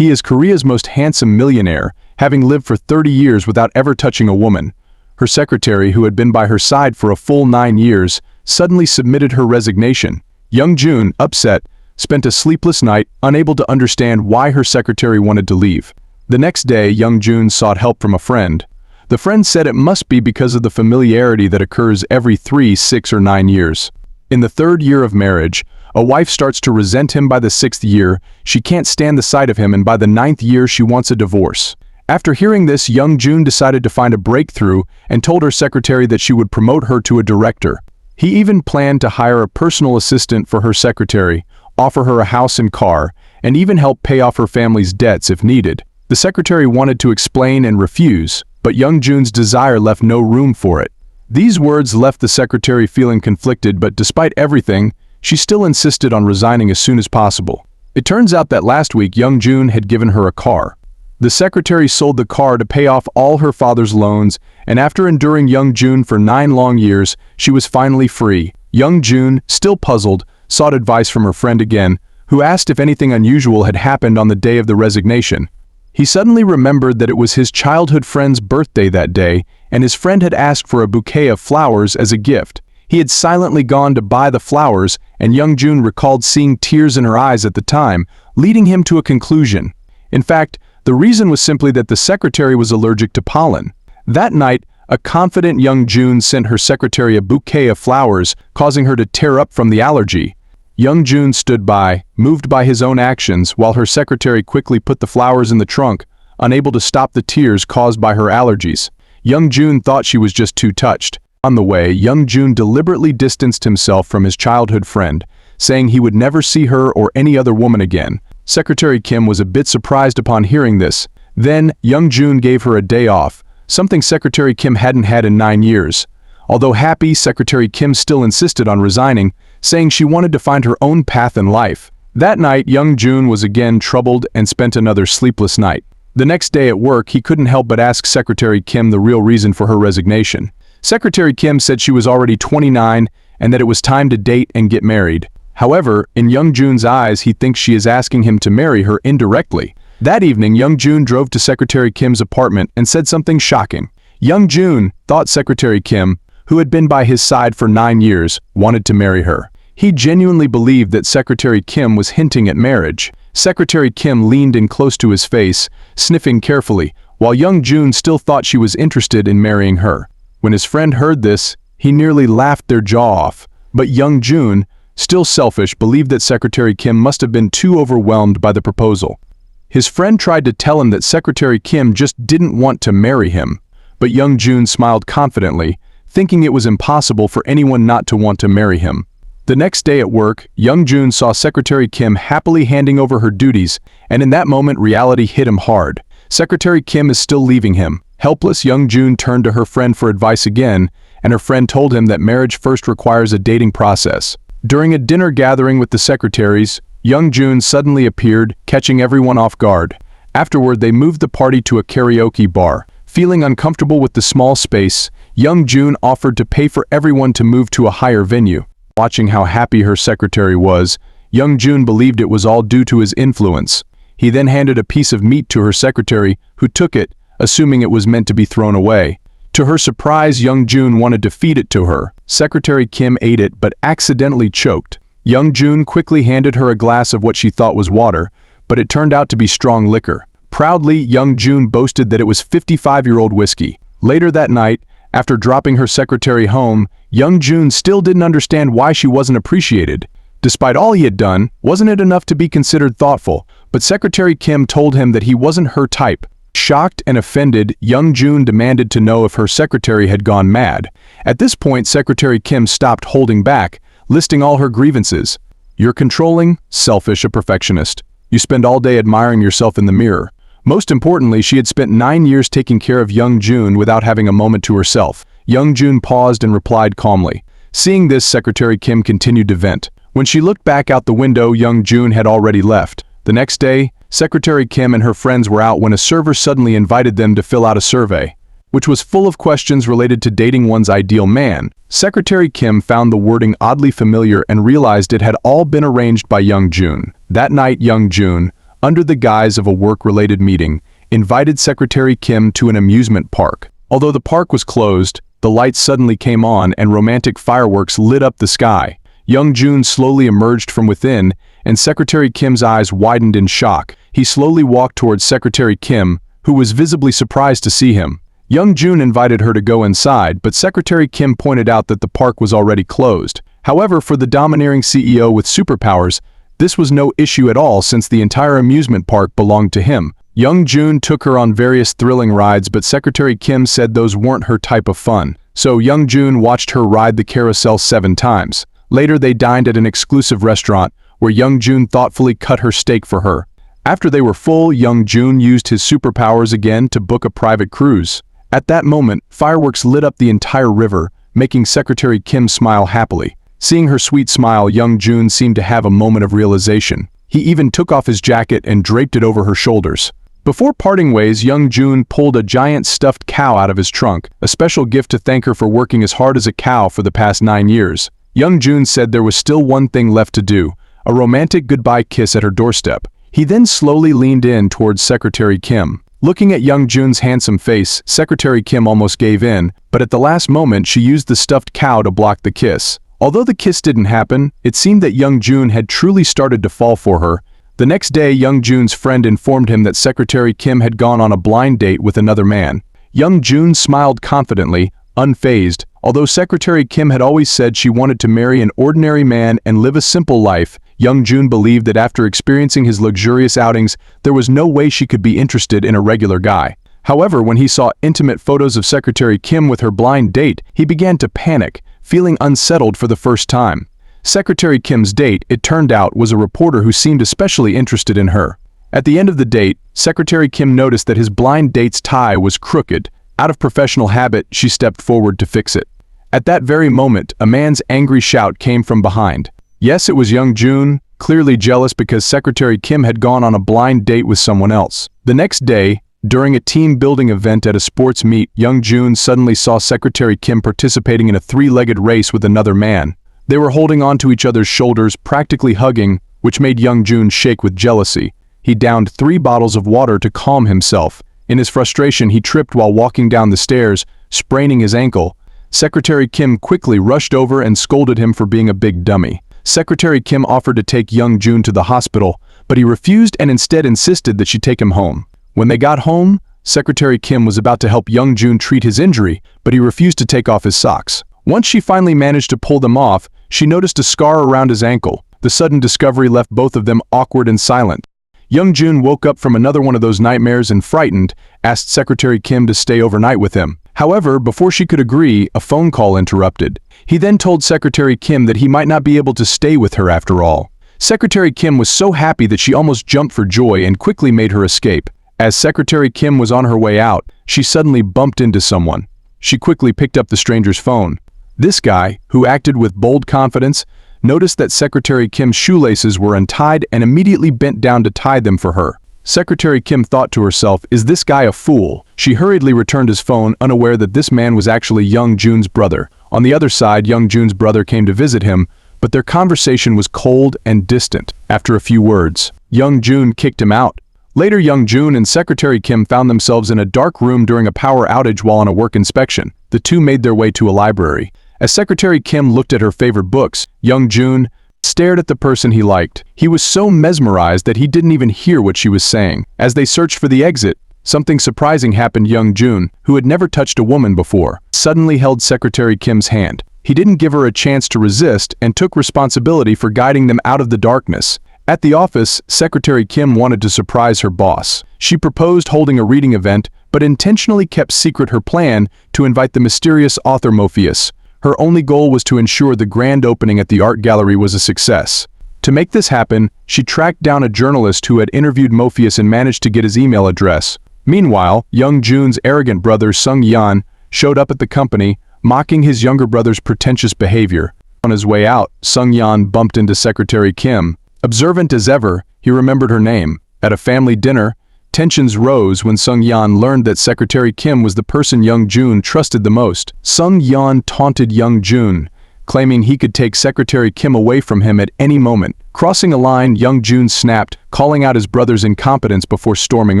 He is Korea's most handsome millionaire, having lived for 30 years without ever touching a woman. Her secretary, who had been by her side for a full 9 years, suddenly submitted her resignation. Young-joon, upset, spent a sleepless night, unable to understand why her secretary wanted to leave. The next day, Young-joon sought help from a friend. The friend said it must be because of the familiarity that occurs every 3, 6, or 9 years. In the 3rd year of marriage, a wife starts to resent him. By the 6th year, she can't stand the sight of him, and by the 9th year she wants a divorce. After hearing this, Young-joon decided to find a breakthrough and told her secretary that she would promote her to a director. He even planned to hire a personal assistant for her secretary, offer her a house and car, and even help pay off her family's debts if needed. The secretary wanted to explain and refuse, but Young-joon's desire left no room for it. These words left the secretary feeling conflicted, but despite everything, she still insisted on resigning as soon as possible. It turns out that last week Young-joon had given her a car. The secretary sold the car to pay off all her father's loans, and after enduring Young-joon for 9 long years, she was finally free. Young-joon, still puzzled, sought advice from her friend again, who asked if anything unusual had happened on the day of the resignation. He suddenly remembered that it was his childhood friend's birthday that day, and his friend had asked for a bouquet of flowers as a gift. He had silently gone to buy the flowers, and Young-joon recalled seeing tears in her eyes at the time, leading him to a conclusion. In fact, the reason was simply that the secretary was allergic to pollen. That night, a confident Young-joon sent her secretary a bouquet of flowers, causing her to tear up from the allergy. Young-joon stood by, moved by his own actions, while her secretary quickly put the flowers in the trunk, unable to stop the tears caused by her allergies. Young-joon thought she was just too touched. On the way, Young-joon deliberately distanced himself from his childhood friend, saying he would never see her or any other woman again. Secretary Kim was a bit surprised upon hearing this. Then, Young-joon gave her a day off, something Secretary Kim hadn't had in 9 years. Although happy, Secretary Kim still insisted on resigning, saying she wanted to find her own path in life. That night, Young-joon was again troubled and spent another sleepless night. The next day at work, he couldn't help but ask Secretary Kim the real reason for her resignation. Secretary Kim said she was already 29 and that it was time to date and get married. However, in Young-joon's eyes, he thinks she is asking him to marry her indirectly. That evening, Young-joon drove to Secretary Kim's apartment and said something shocking. Young-joon thought Secretary Kim, who had been by his side for 9 years, wanted to marry her. He genuinely believed that Secretary Kim was hinting at marriage. Secretary Kim leaned in close to his face, sniffing carefully, while Young-joon still thought she was interested in marrying her. When his friend heard this, he nearly laughed their jaw off. But Young-joon, still selfish, believed that Secretary Kim must have been too overwhelmed by the proposal. His friend tried to tell him that Secretary Kim just didn't want to marry him, but Young-joon smiled confidently, thinking it was impossible for anyone not to want to marry him. The next day at work, Young-joon saw Secretary Kim happily handing over her duties, and in that moment reality hit him hard. Secretary Kim is still leaving him. Helpless, Young-joon turned to her friend for advice again, and her friend told him that marriage first requires a dating process. During a dinner gathering with the secretaries, Young-joon suddenly appeared, catching everyone off guard. Afterward, they moved the party to a karaoke bar. Feeling uncomfortable with the small space, Young-joon offered to pay for everyone to move to a higher venue. Watching how happy her secretary was, Young-joon believed it was all due to his influence. He then handed a piece of meat to her secretary, who took it, assuming it was meant to be thrown away. To her surprise, Young-joon wanted to feed it to her. Secretary Kim ate it but accidentally choked. Young-joon quickly handed her a glass of what she thought was water, but it turned out to be strong liquor. Proudly, Young-joon boasted that it was 55-year-old whiskey. Later that night, after dropping her secretary home, Young-joon still didn't understand why she wasn't appreciated. Despite all he had done, wasn't it enough to be considered thoughtful? But Secretary Kim told him that he wasn't her type. Shocked and offended, Young-joon demanded to know if her secretary had gone mad. At this point, Secretary Kim stopped holding back, listing all her grievances. You're controlling, selfish, a perfectionist. You spend all day admiring yourself in the mirror. Most importantly, she had spent 9 years taking care of Young-joon without having a moment to herself. Young-joon paused and replied calmly. Seeing this, Secretary Kim continued to vent. When she looked back out the window, Young-joon had already left. The next day, Secretary Kim and her friends were out when a server suddenly invited them to fill out a survey, which was full of questions related to dating one's ideal man. Secretary Kim found the wording oddly familiar and realized it had all been arranged by Young-joon. That night, Young-joon, under the guise of a work-related meeting, invited Secretary Kim to an amusement park. Although the park was closed, the lights suddenly came on and romantic fireworks lit up the sky. Young Jun slowly emerged from within, and Secretary Kim's eyes widened in shock. He slowly walked towards Secretary Kim, who was visibly surprised to see him. Young Jun invited her to go inside, but Secretary Kim pointed out that the park was already closed. However, for the domineering CEO with superpowers, this was no issue at all since the entire amusement park belonged to him. Young Jun took her on various thrilling rides, but Secretary Kim said those weren't her type of fun. So Young Jun watched her ride the carousel 7 times. Later they dined at an exclusive restaurant, where Young Jun thoughtfully cut her steak for her. After they were full, Young Jun used his superpowers again to book a private cruise. At that moment, fireworks lit up the entire river, making Secretary Kim smile happily. Seeing her sweet smile, Young Jun seemed to have a moment of realization. He even took off his jacket and draped it over her shoulders. Before parting ways, Young Jun pulled a giant stuffed cow out of his trunk, a special gift to thank her for working as hard as a cow for the past 9 years. Young Jun said there was still one thing left to do, a romantic goodbye kiss at her doorstep. He then slowly leaned in towards Secretary Kim. Looking at Young Jun's handsome face, Secretary Kim almost gave in, but at the last moment she used the stuffed cow to block the kiss. Although the kiss didn't happen, it seemed that Young Jun had truly started to fall for her. The next day, Young Jun's friend informed him that Secretary Kim had gone on a blind date with another man. Young Jun smiled confidently, unfazed. Although Secretary Kim had always said she wanted to marry an ordinary man and live a simple life, Young Jun believed that after experiencing his luxurious outings, there was no way she could be interested in a regular guy. However, when he saw intimate photos of Secretary Kim with her blind date, he began to panic, feeling unsettled for the first time. Secretary Kim's date, it turned out, was a reporter who seemed especially interested in her. At the end of the date, Secretary Kim noticed that his blind date's tie was crooked. Out of professional habit, she stepped forward to fix it. At that very moment, a man's angry shout came from behind. Yes, it was Young Jun, clearly jealous because Secretary Kim had gone on a blind date with someone else. The next day, during a team-building event at a sports meet, Young Jun suddenly saw Secretary Kim participating in a 3-legged race with another man. They were holding on to each other's shoulders, practically hugging, which made Young Jun shake with jealousy. He downed 3 bottles of water to calm himself. In his frustration, he tripped while walking down the stairs, spraining his ankle. Secretary Kim quickly rushed over and scolded him for being a big dummy. Secretary Kim offered to take Young Jun to the hospital, but he refused and instead insisted that she take him home. When they got home, Secretary Kim was about to help Young Jun treat his injury, but he refused to take off his socks. Once she finally managed to pull them off, she noticed a scar around his ankle. The sudden discovery left both of them awkward and silent. Young Jun woke up from another one of those nightmares and, frightened, asked Secretary Kim to stay overnight with him. However, before she could agree, a phone call interrupted. He then told Secretary Kim that he might not be able to stay with her after all. Secretary Kim was so happy that she almost jumped for joy and quickly made her escape. As Secretary Kim was on her way out, she suddenly bumped into someone. She quickly picked up the stranger's phone. This guy, who acted with bold confidence, noticed that Secretary Kim's shoelaces were untied and immediately bent down to tie them for her. Secretary Kim thought to herself, "Is this guy a fool?" She hurriedly returned his phone, unaware that this man was actually Young Jun's brother. On the other side, Young Jun's brother came to visit him, but their conversation was cold and distant. After a few words, Young Jun kicked him out. Later, Young Jun and Secretary Kim found themselves in a dark room during a power outage while on a work inspection. The two made their way to a library. As Secretary Kim looked at her favorite books, Young Jun stared at the person he liked. He was so mesmerized that he didn't even hear what she was saying. As they searched for the exit, something surprising happened. Young Jun, who had never touched a woman before, suddenly held Secretary Kim's hand. He didn't give her a chance to resist and took responsibility for guiding them out of the darkness. At the office, Secretary Kim wanted to surprise her boss. She proposed holding a reading event, but intentionally kept secret her plan to invite the mysterious author Morpheus. Her only goal was to ensure the grand opening at the art gallery was a success. To make this happen, she tracked down a journalist who had interviewed Morpheus and managed to get his email address. Meanwhile, Young Jun's arrogant brother Sung Yan showed up at the company, mocking his younger brother's pretentious behavior. On his way out, Sung Yan bumped into Secretary Kim. Observant as ever, he remembered her name. At a family dinner, tensions rose when Sung Yan learned that Secretary Kim was the person Young Jun trusted the most. Sung Yan taunted Young Jun, claiming he could take Secretary Kim away from him at any moment. Crossing a line, Young Jun snapped, calling out his brother's incompetence before storming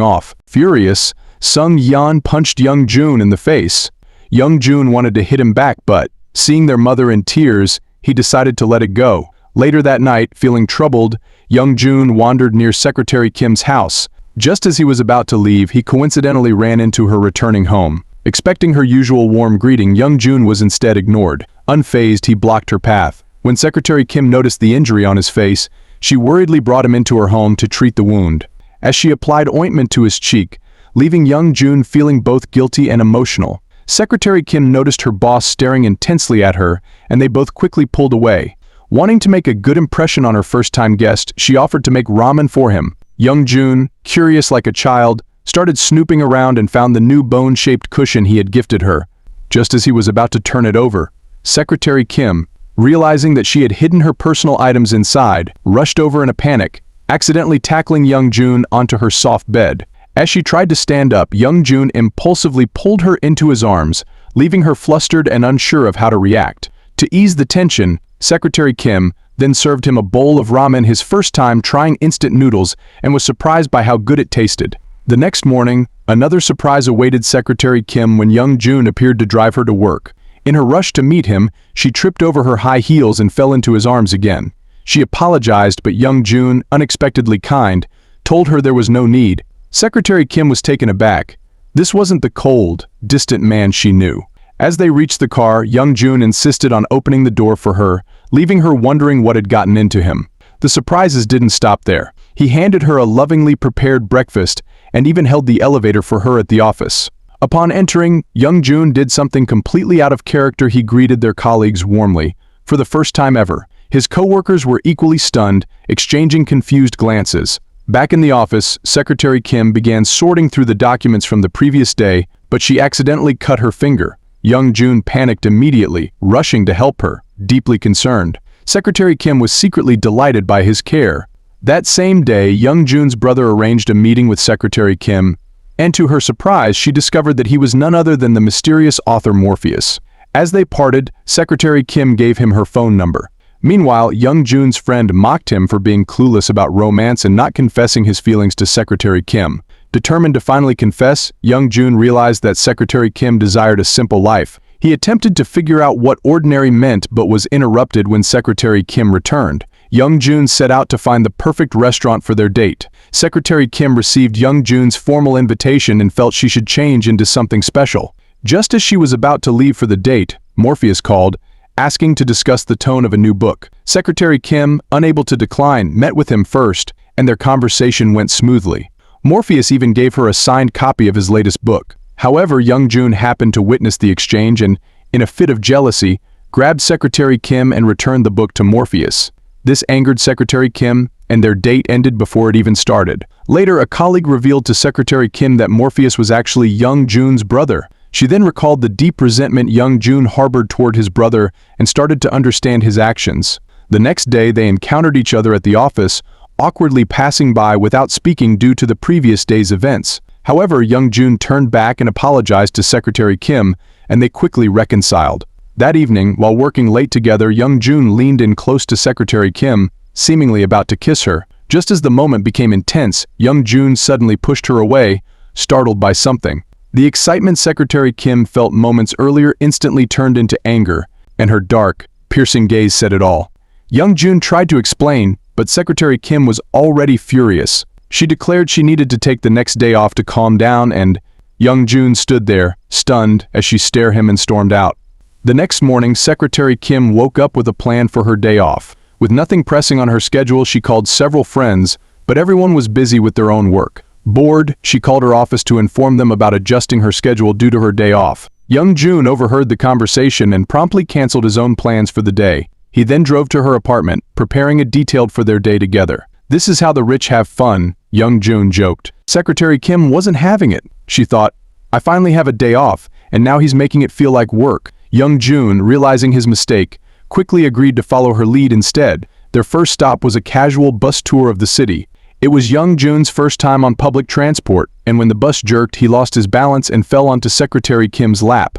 off. Furious, Sung Yeon punched Young Jun in the face. Young Jun wanted to hit him back, but, seeing their mother in tears, he decided to let it go. Later that night, feeling troubled, Young Jun wandered near Secretary Kim's house. Just as he was about to leave, he coincidentally ran into her returning home. Expecting her usual warm greeting, Young Jun was instead ignored. Unfazed, he blocked her path. When Secretary Kim noticed the injury on his face, she worriedly brought him into her home to treat the wound. As she applied ointment to his cheek, leaving Young Jun feeling both guilty and emotional. Secretary Kim noticed her boss staring intensely at her, and they both quickly pulled away. Wanting to make a good impression on her first-time guest, she offered to make ramen for him. Young Jun, curious like a child, started snooping around and found the new bone-shaped cushion he had gifted her. Just as he was about to turn it over, Secretary Kim, realizing that she had hidden her personal items inside, rushed over in a panic, accidentally tackling Young Jun onto her soft bed. As she tried to stand up, Young Jun impulsively pulled her into his arms, leaving her flustered and unsure of how to react. To ease the tension, Secretary Kim then served him a bowl of ramen, his first time trying instant noodles, and was surprised by how good it tasted. The next morning, another surprise awaited Secretary Kim when Young Jun appeared to drive her to work. In her rush to meet him, she tripped over her high heels and fell into his arms again. She apologized, but Young Jun, unexpectedly kind, told her there was no need. Secretary Kim was taken aback. This wasn't the cold, distant man she knew. As they reached the car, Young Jun insisted on opening the door for her, leaving her wondering what had gotten into him. The surprises didn't stop there. He handed her a lovingly prepared breakfast and even held the elevator for her at the office. Upon entering, Young Jun did something completely out of character. He greeted their colleagues warmly. For the first time ever, his co-workers were equally stunned, exchanging confused glances. Back in the office, Secretary Kim began sorting through the documents from the previous day, but she accidentally cut her finger. Young Jun panicked immediately, rushing to help her, deeply concerned. Secretary Kim was secretly delighted by his care. That same day, Young Jun's brother arranged a meeting with Secretary Kim, and to her surprise, she discovered that he was none other than the mysterious author Morpheus. As they parted, Secretary Kim gave him her phone number. Meanwhile, Young Jun's friend mocked him for being clueless about romance and not confessing his feelings to Secretary Kim. Determined to finally confess, Young Jun realized that Secretary Kim desired a simple life. He attempted to figure out what ordinary meant but was interrupted when Secretary Kim returned. Young Jun set out to find the perfect restaurant for their date. Secretary Kim received Young Jun's formal invitation and felt she should change into something special. Just as she was about to leave for the date, Morpheus called, asking to discuss the tone of a new book. Secretary Kim, unable to decline, met with him first, and their conversation went smoothly. Morpheus even gave her a signed copy of his latest book. However, Young Jun happened to witness the exchange and, in a fit of jealousy, grabbed Secretary Kim and returned the book to Morpheus. This angered Secretary Kim, and their date ended before it even started. Later, a colleague revealed to Secretary Kim that Morpheus was actually Young Jun's brother. She then recalled the deep resentment Young Jun harbored toward his brother and started to understand his actions. The next day, they encountered each other at the office, awkwardly passing by without speaking due to the previous day's events. However, Young Jun turned back and apologized to Secretary Kim, and they quickly reconciled. That evening, while working late together, Young Jun leaned in close to Secretary Kim, seemingly about to kiss her. Just as the moment became intense, Young Jun suddenly pushed her away, startled by something. The excitement Secretary Kim felt moments earlier instantly turned into anger, and her dark, piercing gaze said it all. Young Jun tried to explain, but Secretary Kim was already furious. She declared she needed to take the next day off to calm down, and Young Jun stood there, stunned, as she stared him and stormed out. The next morning, Secretary Kim woke up with a plan for her day off. With nothing pressing on her schedule, she called several friends, but everyone was busy with their own work. Bored, she called her office to inform them about adjusting her schedule due to her day off. Young Jun overheard the conversation and promptly canceled his own plans for the day. He then drove to her apartment, preparing a detailed for their day together. "This is how the rich have fun," Young Jun joked. Secretary Kim wasn't having it. She thought, "I finally have a day off, and now he's making it feel like work." Young Jun, realizing his mistake, quickly agreed to follow her lead instead. Their first stop was a casual bus tour of the city. It was Young Jun's first time on public transport, and when the bus jerked, he lost his balance and fell onto Secretary Kim's lap.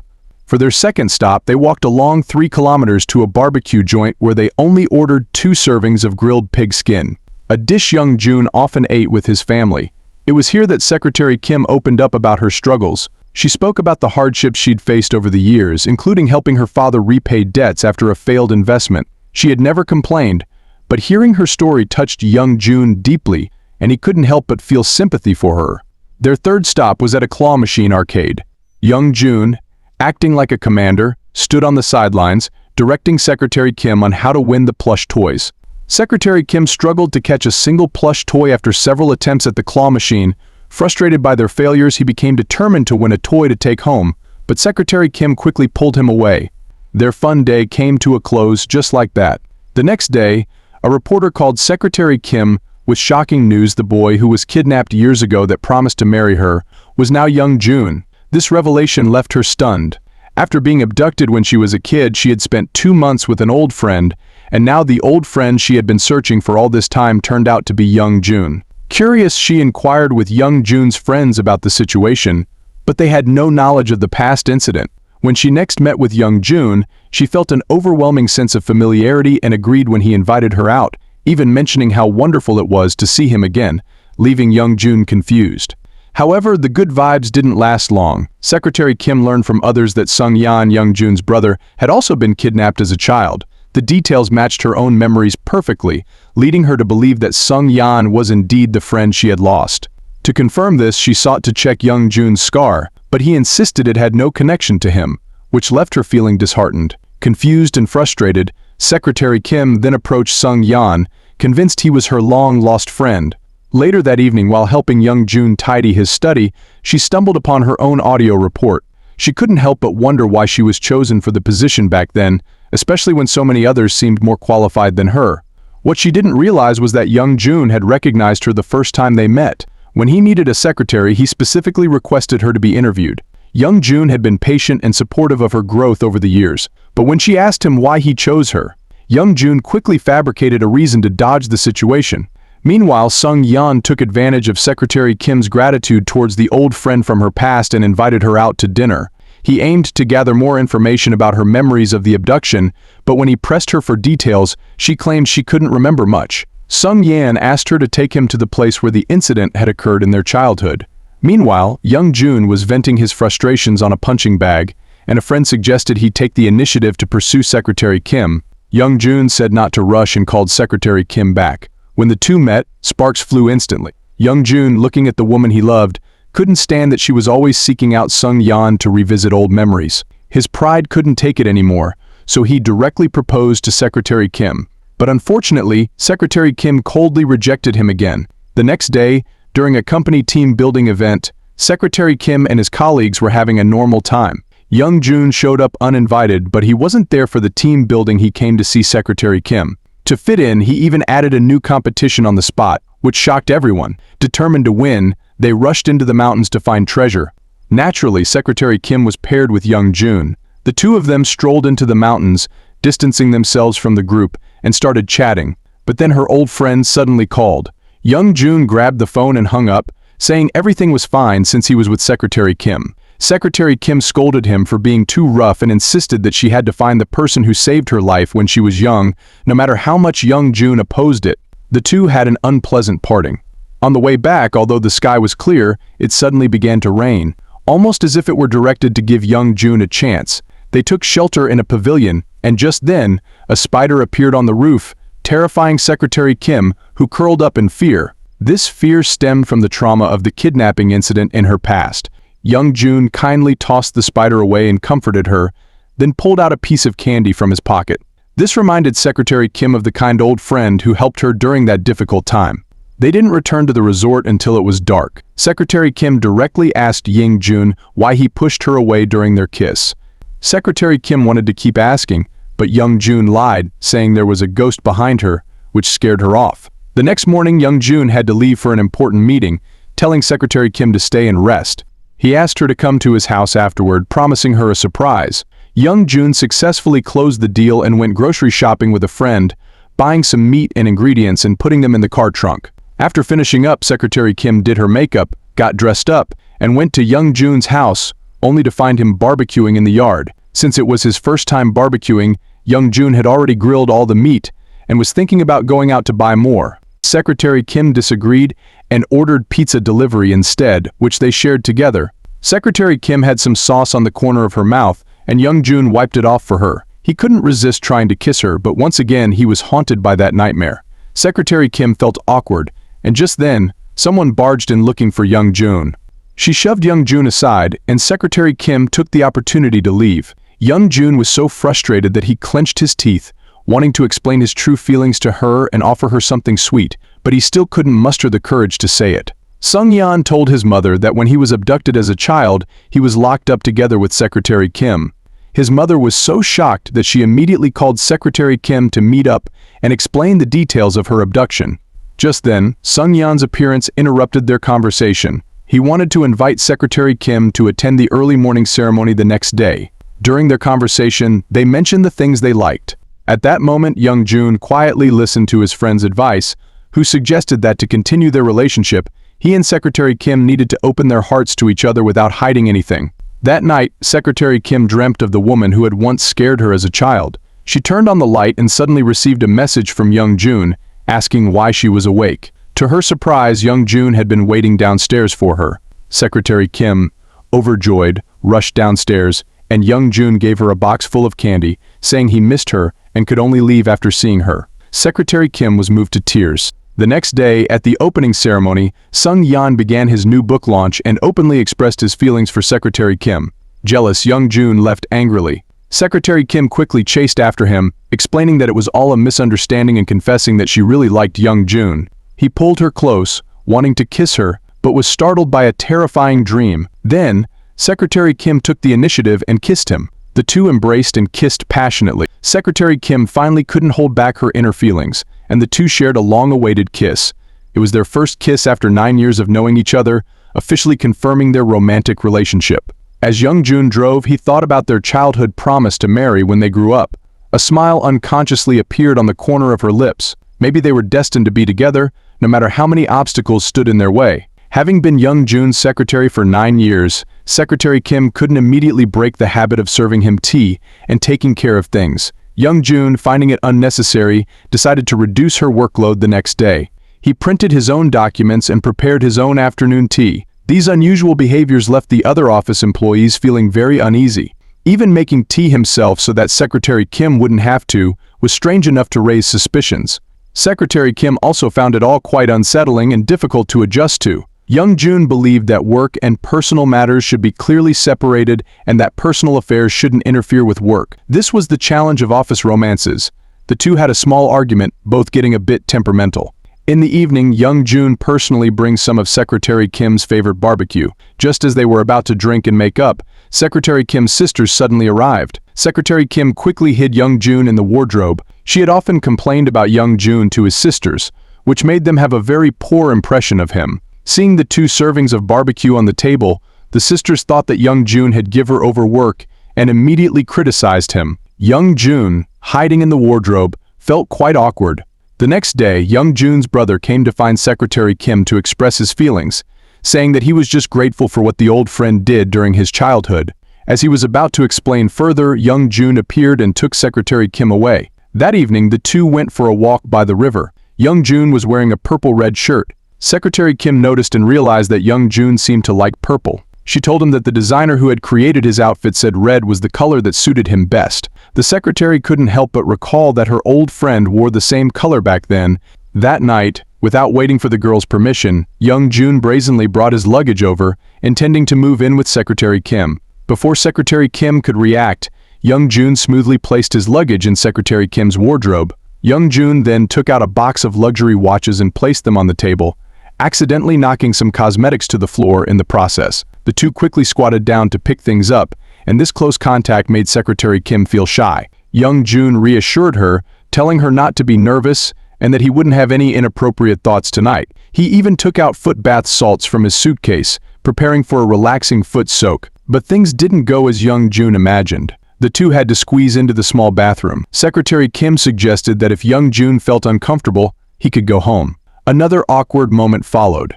For their second stop, they walked a long 3 kilometers to a barbecue joint where they only ordered 2 servings of grilled pig skin, a dish Young Jun often ate with his family. It was here that Secretary Kim opened up about her struggles. She spoke about the hardships she'd faced over the years, including helping her father repay debts after a failed investment. She had never complained, but hearing her story touched Young Jun deeply, and he couldn't help but feel sympathy for her. Their third stop was at a claw machine arcade. Young Jun, acting like a commander, stood on the sidelines, directing Secretary Kim on how to win the plush toys. Secretary Kim struggled to catch a single plush toy after several attempts at the claw machine. Frustrated by their failures, he became determined to win a toy to take home, but Secretary Kim quickly pulled him away. Their fun day came to a close just like that. The next day, a reporter called Secretary Kim with shocking news. The boy who was kidnapped years ago that promised to marry her was now Young Jun. This revelation left her stunned. After being abducted when she was a kid, she had spent 2 months with an old friend, and now the old friend she had been searching for all this time turned out to be Young Jun. Curious, she inquired with Young Jun's friends about the situation, but they had no knowledge of the past incident. When she next met with Young Jun, she felt an overwhelming sense of familiarity and agreed when he invited her out, even mentioning how wonderful it was to see him again, leaving Young Jun confused. However, the good vibes didn't last long. Secretary Kim learned from others that Sung Yan, Young Jun's brother, had also been kidnapped as a child. The details matched her own memories perfectly, leading her to believe that Sung Yan was indeed the friend she had lost. To confirm this, she sought to check Young Jun's scar, but he insisted it had no connection to him, which left her feeling disheartened. Confused and frustrated, Secretary Kim then approached Sung Yan, convinced he was her long-lost friend. Later that evening, while helping Young Jun tidy his study, she stumbled upon her own audio report. She couldn't help but wonder why she was chosen for the position back then, especially when so many others seemed more qualified than her. What she didn't realize was that Young Jun had recognized her the first time they met. When he needed a secretary, he specifically requested her to be interviewed. Young Jun had been patient and supportive of her growth over the years, but when she asked him why he chose her, Young Jun quickly fabricated a reason to dodge the situation. Meanwhile, Sung Yan took advantage of Secretary Kim's gratitude towards the old friend from her past and invited her out to dinner. He aimed to gather more information about her memories of the abduction, but when he pressed her for details, she claimed she couldn't remember much. Sung Yan asked her to take him to the place where the incident had occurred in their childhood. Meanwhile, Young Jun was venting his frustrations on a punching bag, and a friend suggested he take the initiative to pursue Secretary Kim. Young Jun said not to rush and called Secretary Kim back. When the two met, sparks flew instantly. Young Jun, looking at the woman he loved, couldn't stand that she was always seeking out Sung Yan to revisit old memories. His pride couldn't take it anymore, so he directly proposed to Secretary Kim. But unfortunately, Secretary Kim coldly rejected him again. The next day, during a company team-building event, Secretary Kim and his colleagues were having a normal time. Young Jun showed up uninvited, but he wasn't there for the team building. He came to see Secretary Kim. To fit in, he even added a new competition on the spot, which shocked everyone. Determined to win, they rushed into the mountains to find treasure. Naturally, Secretary Kim was paired with Young Jun. The two of them strolled into the mountains, distancing themselves from the group, and started chatting. But then her old friend suddenly called. Young Jun grabbed the phone and hung up, saying everything was fine since he was with Secretary Kim. Secretary Kim scolded him for being too rough and insisted that she had to find the person who saved her life when she was young, no matter how much Young Jun opposed it. The two had an unpleasant parting. On the way back, although the sky was clear, it suddenly began to rain, almost as if it were directed to give Young Jun a chance. They took shelter in a pavilion, and just then, a spider appeared on the roof, terrifying Secretary Kim, who curled up in fear. This fear stemmed from the trauma of the kidnapping incident in her past. Young Jun kindly tossed the spider away and comforted her, then pulled out a piece of candy from his pocket. This reminded Secretary Kim of the kind old friend who helped her during that difficult time. They didn't return to the resort until it was dark. Secretary Kim directly asked Young Jun why he pushed her away during their kiss. Secretary Kim wanted to keep asking, but Young Jun lied, saying there was a ghost behind her, which scared her off. The next morning, Young Jun had to leave for an important meeting, telling Secretary Kim to stay and rest. He asked her to come to his house afterward, promising her a surprise. Young Jun successfully closed the deal and went grocery shopping with a friend, buying some meat and ingredients and putting them in the car trunk. After finishing up, Secretary Kim did her makeup, got dressed up, and went to Young Jun's house, only to find him barbecuing in the yard. Since it was his first time barbecuing, Young Jun had already grilled all the meat and was thinking about going out to buy more. Secretary Kim disagreed and ordered pizza delivery instead, which they shared together. Secretary Kim had some sauce on the corner of her mouth, and Young Jun wiped it off for her. He couldn't resist trying to kiss her, but once again he was haunted by that nightmare. Secretary Kim felt awkward, and just then, someone barged in looking for Young Jun. She shoved Young Jun aside, and Secretary Kim took the opportunity to leave. Young Jun was so frustrated that he clenched his teeth, wanting to explain his true feelings to her and offer her something sweet, but he still couldn't muster the courage to say it. Sung Yeon told his mother that when he was abducted as a child, he was locked up together with Secretary Kim. His mother was so shocked that she immediately called Secretary Kim to meet up and explain the details of her abduction. Just then, Sung Yeon's appearance interrupted their conversation. He wanted to invite Secretary Kim to attend the early morning ceremony the next day. During their conversation, they mentioned the things they liked. At that moment, Young Jun quietly listened to his friend's advice, who suggested that to continue their relationship, he and Secretary Kim needed to open their hearts to each other without hiding anything. That night, Secretary Kim dreamt of the woman who had once scared her as a child. She turned on the light and suddenly received a message from Young Jun, asking why she was awake. To her surprise, Young Jun had been waiting downstairs for her. Secretary Kim, overjoyed, rushed downstairs, and Young Jun gave her a box full of candy, saying he missed her and could only leave after seeing her. Secretary Kim was moved to tears. The next day, at the opening ceremony, Sung Yeon began his new book launch and openly expressed his feelings for Secretary Kim. Jealous, Young Jun left angrily. Secretary Kim quickly chased after him, explaining that it was all a misunderstanding and confessing that she really liked Young Jun. He pulled her close, wanting to kiss her, but was startled by a terrifying dream. Then, Secretary Kim took the initiative and kissed him. The two embraced and kissed passionately. Secretary Kim finally couldn't hold back her inner feelings, and the two shared a long-awaited kiss. It was their first kiss after 9 years of knowing each other, officially confirming their romantic relationship. As Young Jun drove, he thought about their childhood promise to marry when they grew up. A smile unconsciously appeared on the corner of her lips. Maybe they were destined to be together, no matter how many obstacles stood in their way. Having been Young Jun's secretary for 9 years, Secretary Kim couldn't immediately break the habit of serving him tea and taking care of things. Young Jun, finding it unnecessary, decided to reduce her workload the next day. He printed his own documents and prepared his own afternoon tea. These unusual behaviors left the other office employees feeling very uneasy. Even making tea himself so that Secretary Kim wouldn't have to was strange enough to raise suspicions. Secretary Kim also found it all quite unsettling and difficult to adjust to. Young Jun believed that work and personal matters should be clearly separated and that personal affairs shouldn't interfere with work. This was the challenge of office romances. The two had a small argument, both getting a bit temperamental. In the evening, Young Jun personally brings some of Secretary Kim's favorite barbecue. Just as they were about to drink and make up, Secretary Kim's sisters suddenly arrived. Secretary Kim quickly hid Young Jun in the wardrobe. She had often complained about Young Jun to his sisters, which made them have a very poor impression of him. Seeing the 2 servings of barbecue on the table, the sisters thought that Young Jun had given her overwork and immediately criticized him. Young Jun, hiding in the wardrobe, felt quite awkward. The next day, Young Jun's brother came to find Secretary Kim to express his feelings, saying that he was just grateful for what the old friend did during his childhood. As he was about to explain further, Young Jun appeared and took Secretary Kim away. That evening, the two went for a walk by the river. Young Jun was wearing a purple-red shirt. Secretary Kim noticed and realized that Young Jun seemed to like purple. She told him that the designer who had created his outfit said red was the color that suited him best. The secretary couldn't help but recall that her old friend wore the same color back then. That night, without waiting for the girl's permission, Young Jun brazenly brought his luggage over, intending to move in with Secretary Kim. Before Secretary Kim could react, Young Jun smoothly placed his luggage in Secretary Kim's wardrobe. Young Jun then took out a box of luxury watches and placed them on the table, accidentally knocking some cosmetics to the floor in the process. The two quickly squatted down to pick things up, and this close contact made Secretary Kim feel shy. Young Jun reassured her, telling her not to be nervous and that he wouldn't have any inappropriate thoughts tonight. He even took out foot bath salts from his suitcase, preparing for a relaxing foot soak. But things didn't go as Young Jun imagined. The two had to squeeze into the small bathroom. Secretary Kim suggested that if Young Jun felt uncomfortable, he could go home. Another awkward moment followed.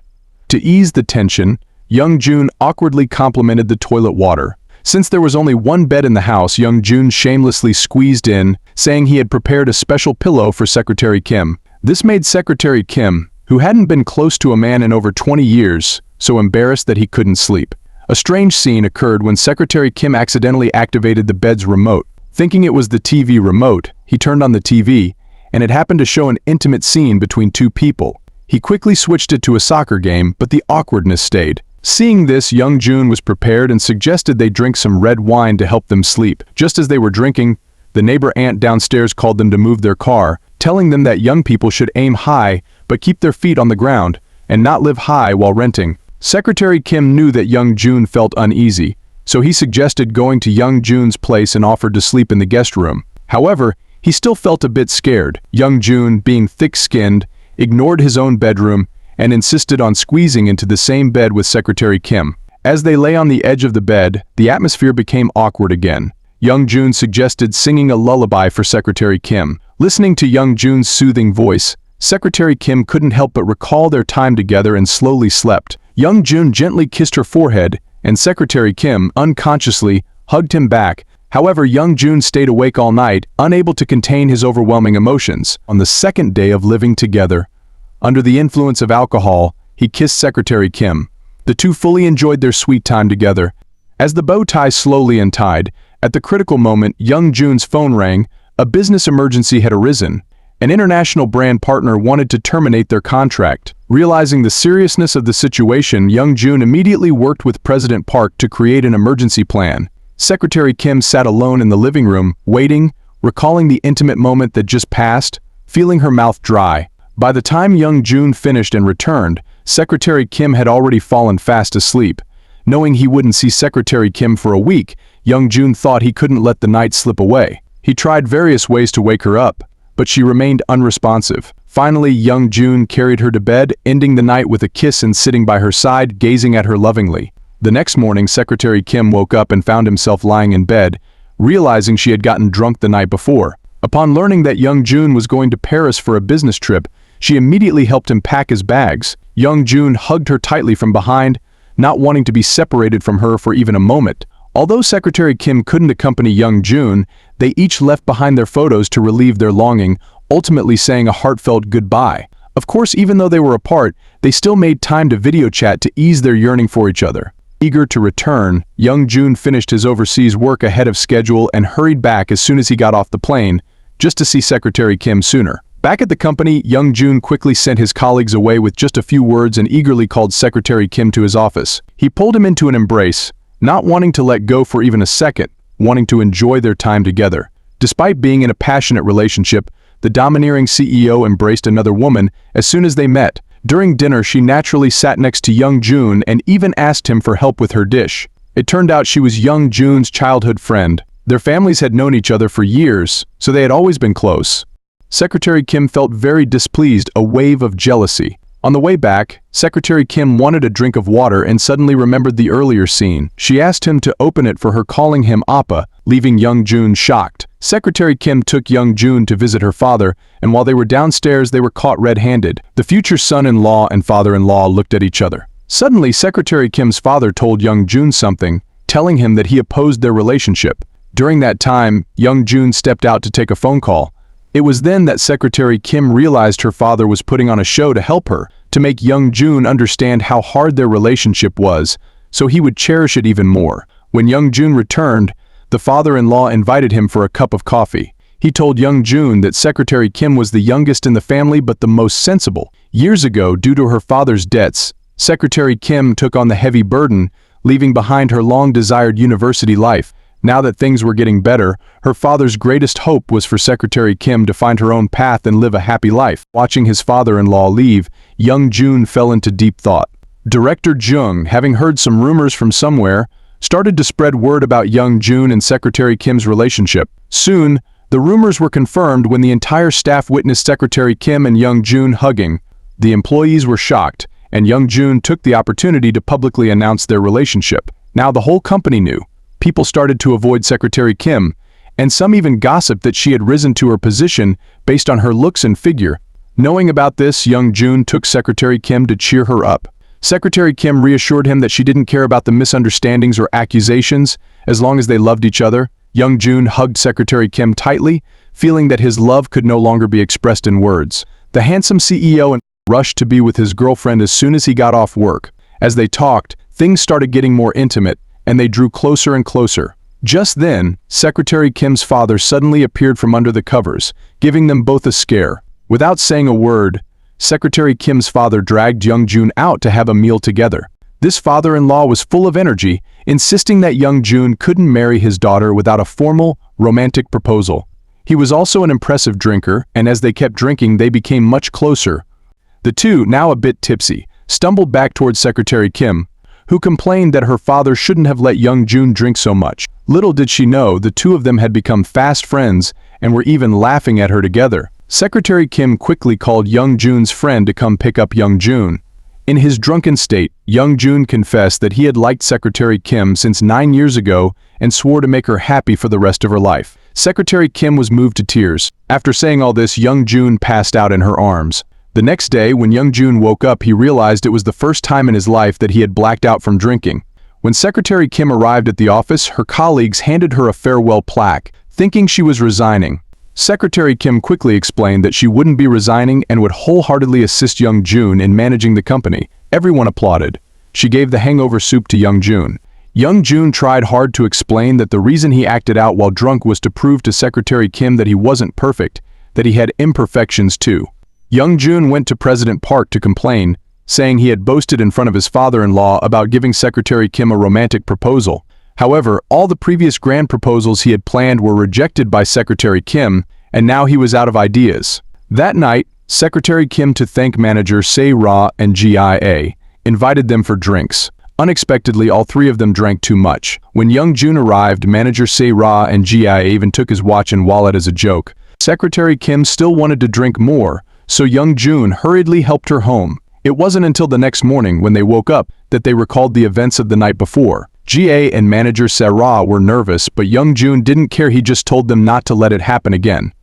To ease the tension, Young Jun awkwardly complimented the toilet water, Since there was only one bed in the house, Young Jun shamelessly squeezed in, saying he had prepared a special pillow for Secretary Kim. This made Secretary Kim, who hadn't been close to a man in over 20 years, so embarrassed that he couldn't sleep. A strange scene occurred when Secretary Kim accidentally activated the bed's remote. Thinking it was the TV remote, he turned on the TV, and it happened to show an intimate scene between two people. He quickly switched it to a soccer game, but the awkwardness stayed. Seeing this, Young Jun was prepared and suggested they drink some red wine to help them sleep. Just as they were drinking, the neighbor aunt downstairs called them to move their car, telling them that young people should aim high but keep their feet on the ground, and not live high while renting. Secretary Kim knew that Young Jun felt uneasy, so he suggested going to Young Jun's place and offered to sleep in the guest room. However, he still felt a bit scared. Young Jun, being thick-skinned, ignored his own bedroom and insisted on squeezing into the same bed with Secretary Kim. As they lay on the edge of the bed, the atmosphere became awkward again. Young Jun suggested singing a lullaby for Secretary Kim. Listening to Young Jun's soothing voice, Secretary Kim couldn't help but recall their time together and slowly slept. Young Jun gently kissed her forehead, and Secretary Kim, unconsciously, hugged him back. However, Young Jun stayed awake all night, unable to contain his overwhelming emotions. On the second day of living together, under the influence of alcohol, he kissed Secretary Kim. The two fully enjoyed their sweet time together. As the bow tie slowly untied, at the critical moment, Young Jun's phone rang. A business emergency had arisen. An international brand partner wanted to terminate their contract. Realizing the seriousness of the situation, Young Jun immediately worked with President Park to create an emergency plan. Secretary Kim sat alone in the living room, waiting, recalling the intimate moment that just passed, feeling her mouth dry. By the time Young Jun finished and returned, Secretary Kim had already fallen fast asleep. Knowing he wouldn't see Secretary Kim for a week, Young Jun thought he couldn't let the night slip away. He tried various ways to wake her up, but she remained unresponsive. Finally, Young Jun carried her to bed, ending the night with a kiss and sitting by her side, gazing at her lovingly. The next morning, Secretary Kim woke up and found himself lying in bed, realizing she had gotten drunk the night before. Upon learning that Young Jun was going to Paris for a business trip, she immediately helped him pack his bags. Young Jun hugged her tightly from behind, not wanting to be separated from her for even a moment. Although Secretary Kim couldn't accompany Young Jun, they each left behind their photos to relieve their longing, ultimately saying a heartfelt goodbye. Of course, even though they were apart, they still made time to video chat to ease their yearning for each other. Eager to return, Young Jun finished his overseas work ahead of schedule and hurried back as soon as he got off the plane, just to see Secretary Kim sooner. Back at the company, Young Jun quickly sent his colleagues away with just a few words and eagerly called Secretary Kim to his office. He pulled him into an embrace, not wanting to let go for even a second, wanting to enjoy their time together. Despite being in a passionate relationship, the domineering CEO embraced another woman as soon as they met. During dinner, she naturally sat next to Young Jun and even asked him for help with her dish. It turned out she was Young Jun's childhood friend. Their families had known each other for years, so they had always been close. Secretary Kim felt very displeased, a wave of jealousy. On the way back, Secretary Kim wanted a drink of water and suddenly remembered the earlier scene. She asked him to open it for her, calling him Appa, leaving Young Jun shocked. Secretary Kim took Young Jun to visit her father, and while they were downstairs, they were caught red-handed. The future son-in-law and father-in-law looked at each other. Suddenly, Secretary Kim's father told Young Jun something, telling him that he opposed their relationship. During that time, Young Jun stepped out to take a phone call. It was then that Secretary Kim realized her father was putting on a show to help her, to make Young Jun understand how hard their relationship was, so he would cherish it even more. When Young Jun returned, the father-in-law invited him for a cup of coffee. He told Young Jun that Secretary Kim was the youngest in the family but the most sensible. Years ago, due to her father's debts, Secretary Kim took on the heavy burden, leaving behind her long-desired university life. Now that things were getting better, her father's greatest hope was for Secretary Kim to find her own path and live a happy life. Watching his father-in-law leave, Young Jun fell into deep thought. Director Jung, having heard some rumors from somewhere, started to spread word about Young Jun and Secretary Kim's relationship. Soon, the rumors were confirmed when the entire staff witnessed Secretary Kim and Young Jun hugging. The employees were shocked, and Young Jun took the opportunity to publicly announce their relationship. Now the whole company knew. People started to avoid Secretary Kim, and some even gossiped that she had risen to her position based on her looks and figure. Knowing about this, Young Jun took Secretary Kim to cheer her up. Secretary Kim reassured him that she didn't care about the misunderstandings or accusations, as long as they loved each other. Young Jun hugged Secretary Kim tightly, feeling that his love could no longer be expressed in words. The handsome CEO rushed to be with his girlfriend as soon as he got off work. As they talked, things started getting more intimate, and they drew closer and closer. Just then, Secretary Kim's father suddenly appeared from under the covers, giving them both a scare. Without saying a word, Secretary Kim's father dragged Young Jun out to have a meal together. This father-in-law was full of energy, insisting that Young Jun couldn't marry his daughter without a formal, romantic proposal. He was also an impressive drinker, and as they kept drinking, they became much closer. The two, now a bit tipsy, stumbled back towards Secretary Kim, who complained that her father shouldn't have let Young Jun drink so much. Little did she know, the two of them had become fast friends and were even laughing at her together. Secretary Kim quickly called Young Jun's friend to come pick up Young Jun. In his drunken state, Young Jun confessed that he had liked Secretary Kim since 9 years ago and swore to make her happy for the rest of her life. Secretary Kim was moved to tears. After saying all this, Young Jun passed out in her arms. The next day, when Young Jun woke up, he realized it was the first time in his life that he had blacked out from drinking. When Secretary Kim arrived at the office, her colleagues handed her a farewell plaque, thinking she was resigning. Secretary Kim quickly explained that she wouldn't be resigning and would wholeheartedly assist Young Jun in managing the company. Everyone applauded. She gave the hangover soup to Young Jun. Young Jun tried hard to explain that the reason he acted out while drunk was to prove to Secretary Kim that he wasn't perfect, that he had imperfections too. Young Jun went to President Park to complain, saying he had boasted in front of his father-in-law about giving Secretary Kim a romantic proposal. However, all the previous grand proposals he had planned were rejected by Secretary Kim, and now he was out of ideas. That night, Secretary Kim, to thank manager Se-ra and Gia, invited them for drinks. Unexpectedly, all three of them drank too much. When Young Jun arrived, manager Se-ra and Gia even took his watch and wallet as a joke. Secretary Kim still wanted to drink more, so Young Jun hurriedly helped her home. It wasn't until the next morning, when they woke up, that they recalled the events of the night before. Gia and manager Se-ra were nervous, but Young Jun didn't care. He just told them not to let it happen again.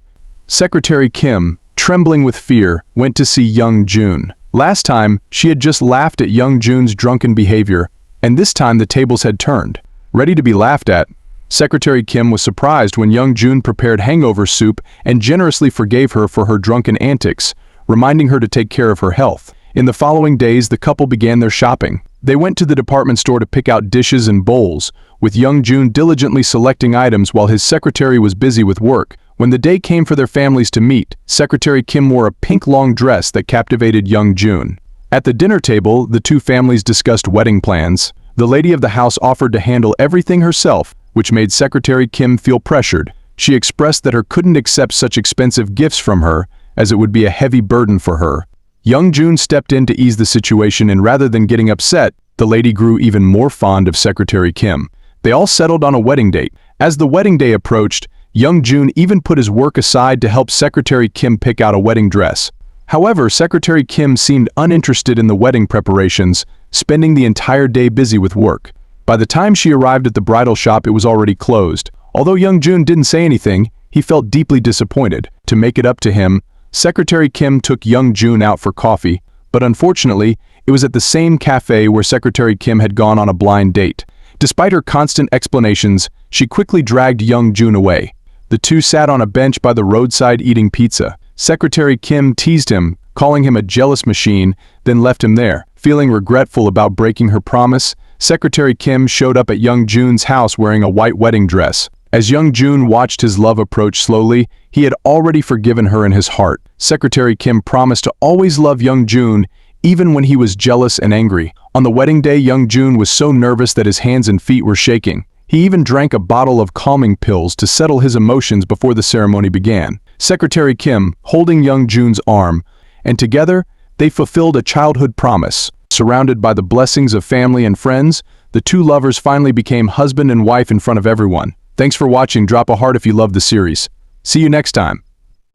Secretary Kim, trembling with fear, went to see Young Jun. Last time, she had just laughed at Young Jun's drunken behavior, and this time the tables had turned. Ready to be laughed at, Secretary Kim was surprised when Young Jun prepared hangover soup and generously forgave her for her drunken antics, reminding her to take care of her health. In the following days, the couple began their shopping. They went to the department store to pick out dishes and bowls, with Young Jun diligently selecting items while his secretary was busy with work. When the day came for their families to meet, Secretary Kim wore a pink long dress that captivated Young Jun. At the dinner table, the two families discussed wedding plans. The lady of the house offered to handle everything herself, which made Secretary Kim feel pressured. She expressed that her couldn't accept such expensive gifts from her, as it would be a heavy burden for her. Young Jun stepped in to ease the situation, and rather than getting upset, the lady grew even more fond of Secretary Kim. They all settled on a wedding date. As the wedding day approached, Young Jun even put his work aside to help Secretary Kim pick out a wedding dress. However, Secretary Kim seemed uninterested in the wedding preparations, spending the entire day busy with work. By the time she arrived at the bridal shop, it was already closed. Although Young Jun didn't say anything, he felt deeply disappointed. To make it up to him, Secretary Kim took Young Jun out for coffee, but unfortunately, it was at the same cafe where Secretary Kim had gone on a blind date. Despite her constant explanations, she quickly dragged Young Jun away. The two sat on a bench by the roadside eating pizza. Secretary Kim teased him, calling him a jealous machine, then left him there. Feeling regretful about breaking her promise, Secretary Kim showed up at Young Jun's house wearing a white wedding dress. As Young Jun watched his love approach slowly, he had already forgiven her in his heart. Secretary Kim promised to always love Young Jun, even when he was jealous and angry. On the wedding day, Young Jun was so nervous that his hands and feet were shaking. He even drank a bottle of calming pills to settle his emotions before the ceremony began. Secretary Kim, holding Young Jun's arm, and together, they fulfilled a childhood promise. Surrounded by the blessings of family and friends, the two lovers finally became husband and wife in front of everyone. Thanks for watching. Drop a heart if you loved the series. See you next time.